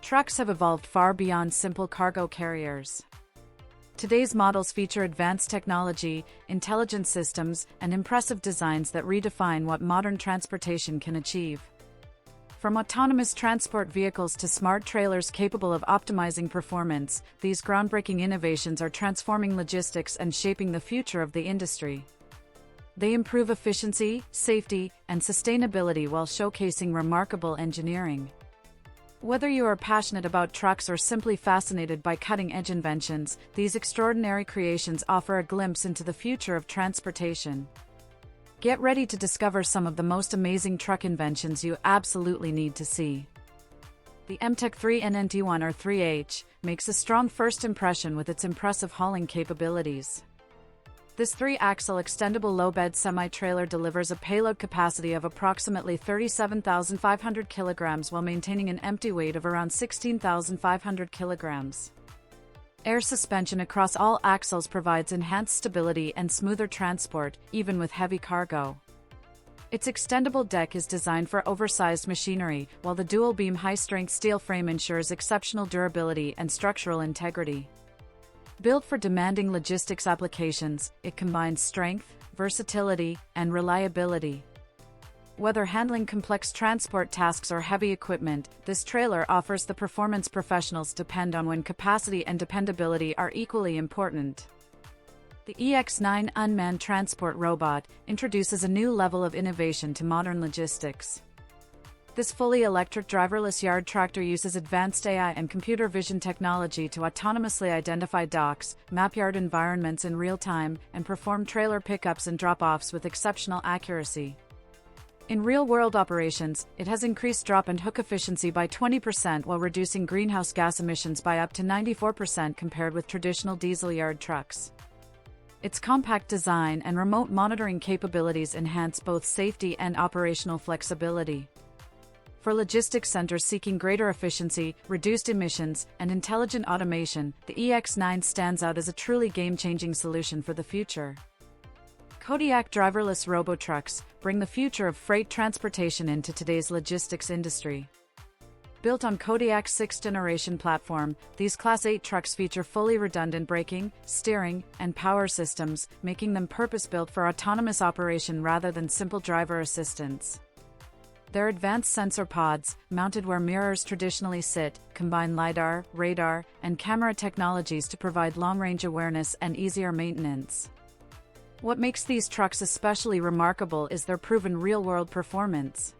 Trucks have evolved far beyond simple cargo carriers. Today's models feature advanced technology, intelligent systems, and impressive designs that redefine what modern transportation can achieve. From autonomous transport vehicles to smart trailers capable of optimizing performance, these groundbreaking innovations are transforming logistics and shaping the future of the industry. They improve efficiency, safety, and sustainability while showcasing remarkable engineering. Whether you are passionate about trucks or simply fascinated by cutting-edge inventions, these extraordinary creations offer a glimpse into the future of transportation. Get ready to discover some of the most amazing truck inventions you absolutely need to see. The EMTECH 3NNT1 or 3H makes a strong first impression with its impressive hauling capabilities. This 3-axle extendable low-bed semi-trailer delivers a payload capacity of approximately 37,500 kilograms while maintaining an empty weight of around 16,500 kilograms. Air suspension across all axles provides enhanced stability and smoother transport, even with heavy cargo. Its extendable deck is designed for oversized machinery, while the dual-beam high-strength steel frame ensures exceptional durability and structural integrity. Built for demanding logistics applications, it combines strength, versatility, and reliability. Whether handling complex transport tasks or heavy equipment, this trailer offers the performance professionals depend on when capacity and dependability are equally important. The EX9 Unmanned Transport robot introduces a new level of innovation to modern logistics. This fully electric driverless yard tractor uses advanced AI and computer vision technology to autonomously identify docks, map yard environments in real time, and perform trailer pickups and drop-offs with exceptional accuracy. In real-world operations, it has increased drop and hook efficiency by 20% while reducing greenhouse gas emissions by up to 94% compared with traditional diesel yard trucks. Its compact design and remote monitoring capabilities enhance both safety and operational flexibility. For logistics centers seeking greater efficiency, reduced emissions, and intelligent automation, the EX9 stands out as a truly game-changing solution for the future. Kodiak driverless robo-trucks bring the future of freight transportation into today's logistics industry. Built on Kodiak's 6th-generation platform, these Class 8 trucks feature fully redundant braking, steering, and power systems, making them purpose-built for autonomous operation rather than simple driver assistance. Their advanced sensor pods, mounted where mirrors traditionally sit, combine LiDAR, radar, and camera technologies to provide long-range awareness and easier maintenance. What makes these trucks especially remarkable is their proven real-world performance.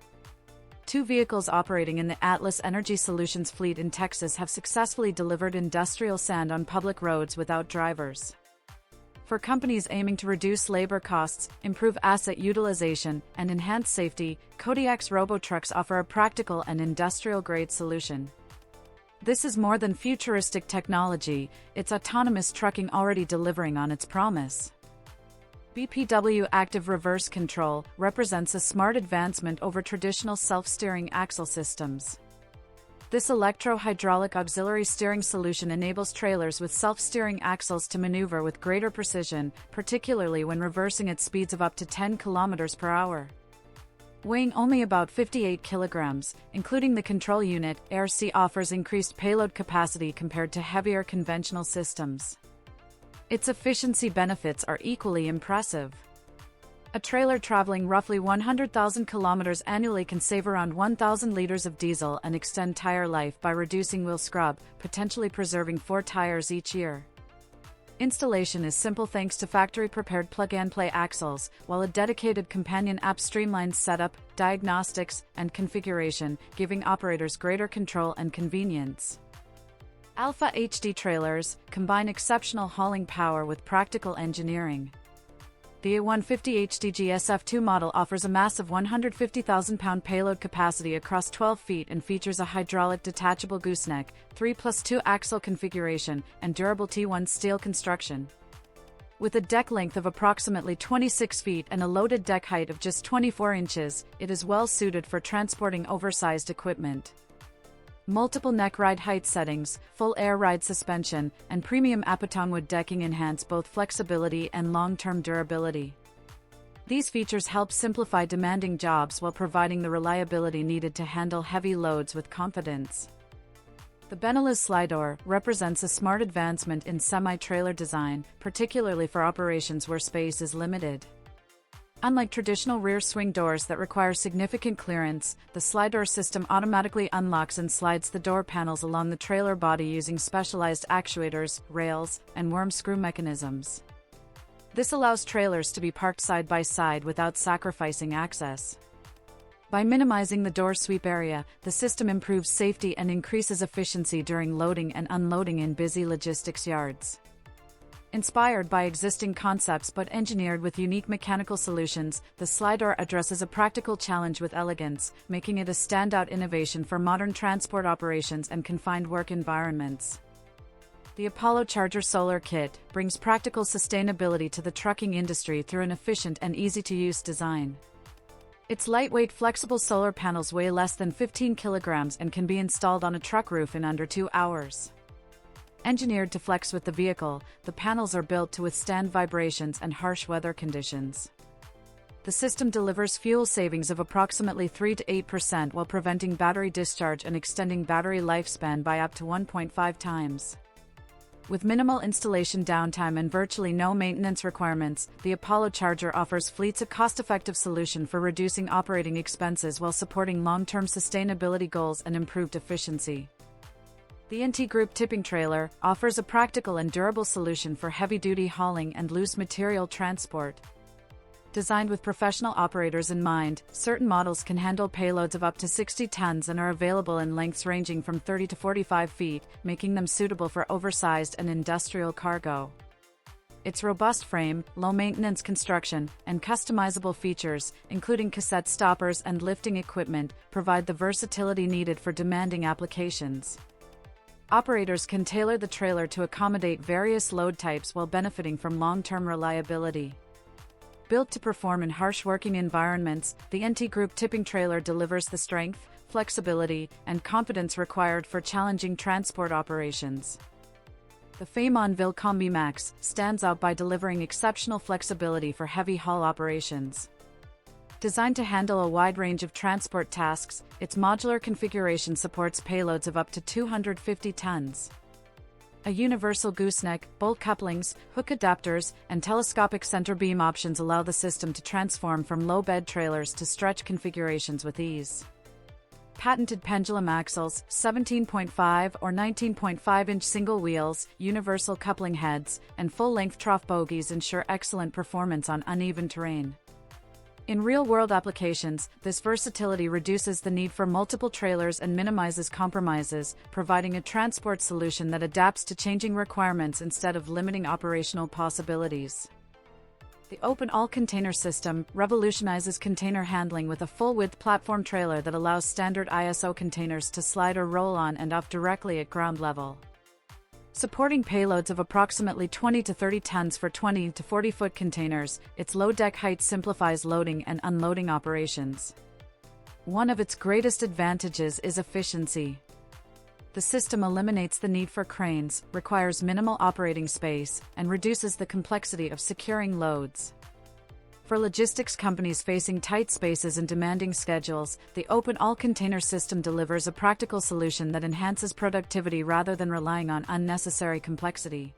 2 vehicles operating in the Atlas Energy Solutions fleet in Texas have successfully delivered industrial sand on public roads without drivers. For companies aiming to reduce labor costs, improve asset utilization, and enhance safety, Kodiak's robo-trucks offer a practical and industrial-grade solution. This is more than futuristic technology, it's autonomous trucking already delivering on its promise. BPW Active Reverse Control represents a smart advancement over traditional self-steering axle systems. This electro-hydraulic auxiliary steering solution enables trailers with self-steering axles to maneuver with greater precision, particularly when reversing at speeds of up to 10 km per hour. Weighing only about 58 kilograms, including the control unit, ARC offers increased payload capacity compared to heavier conventional systems. Its efficiency benefits are equally impressive. A trailer traveling roughly 100,000 kilometers annually can save around 1,000 liters of diesel and extend tire life by reducing wheel scrub, potentially preserving 4 tires each year. Installation is simple thanks to factory-prepared plug-and-play axles, while a dedicated companion app streamlines setup, diagnostics, and configuration, giving operators greater control and convenience. Alpha HD trailers combine exceptional hauling power with practical engineering. The A150 HDG SF2 model offers a massive 150,000-pound payload capacity across 12 feet and features a hydraulic detachable gooseneck, 3+2 axle configuration, and durable T1 steel construction. With a deck length of approximately 26 feet and a loaded deck height of just 24 inches, it is well suited for transporting oversized equipment. Multiple neck ride height settings, full air ride suspension, and premium Apaton wood decking enhance both flexibility and long-term durability. These features help simplify demanding jobs while providing the reliability needed to handle heavy loads with confidence. The Benalu Slidoor represents a smart advancement in semi-trailer design, particularly for operations where space is limited. Unlike traditional rear swing doors that require significant clearance, the Slidoor system automatically unlocks and slides the door panels along the trailer body using specialized actuators, rails, and worm screw mechanisms. This allows trailers to be parked side by side without sacrificing access. By minimizing the door sweep area, the system improves safety and increases efficiency during loading and unloading in busy logistics yards. Inspired by existing concepts but engineered with unique mechanical solutions, the Slidoor addresses a practical challenge with elegance, making it a standout innovation for modern transport operations and confined work environments. The Apollo Charger Solar Kit brings practical sustainability to the trucking industry through an efficient and easy-to-use design. Its lightweight, flexible solar panels weigh less than 15 kilograms and can be installed on a truck roof in under 2 hours. Engineered to flex with the vehicle, the panels are built to withstand vibrations and harsh weather conditions. The system delivers fuel savings of approximately 3 to 8% while preventing battery discharge and extending battery lifespan by up to 1.5 times. With minimal installation downtime and virtually no maintenance requirements, the Apollo Charger offers fleets a cost-effective solution for reducing operating expenses while supporting long-term sustainability goals and improved efficiency. The EMTECH Group Tipping Trailer offers a practical and durable solution for heavy-duty hauling and loose material transport. Designed with professional operators in mind, certain models can handle payloads of up to 60 tons and are available in lengths ranging from 30 to 45 feet, making them suitable for oversized and industrial cargo. Its robust frame, low-maintenance construction, and customizable features, including cassette stoppers and lifting equipment, provide the versatility needed for demanding applications. Operators can tailor the trailer to accommodate various load types while benefiting from long-term reliability. Built to perform in harsh working environments, the EMTECH Group Tipping Trailer delivers the strength, flexibility, and confidence required for challenging transport operations. The Faymonville CombiMax stands out by delivering exceptional flexibility for heavy haul operations. Designed to handle a wide range of transport tasks, its modular configuration supports payloads of up to 250 tons. A universal gooseneck, bolt couplings, hook adapters, and telescopic center beam options allow the system to transform from low-bed trailers to stretch configurations with ease. Patented pendulum axles, 17.5 or 19.5-inch single wheels, universal coupling heads, and full-length trough bogies ensure excellent performance on uneven terrain. In real-world applications, this versatility reduces the need for multiple trailers and minimizes compromises, providing a transport solution that adapts to changing requirements instead of limiting operational possibilities. The open all-container system revolutionizes container handling with a full-width platform trailer that allows standard ISO containers to slide or roll on and off directly at ground level. Supporting payloads of approximately 20 to 30 tons for 20 to 40-foot containers, its low deck height simplifies loading and unloading operations. One of its greatest advantages is efficiency. The system eliminates the need for cranes, requires minimal operating space, and reduces the complexity of securing loads. For logistics companies facing tight spaces and demanding schedules, the open all-container system delivers a practical solution that enhances productivity rather than relying on unnecessary complexity.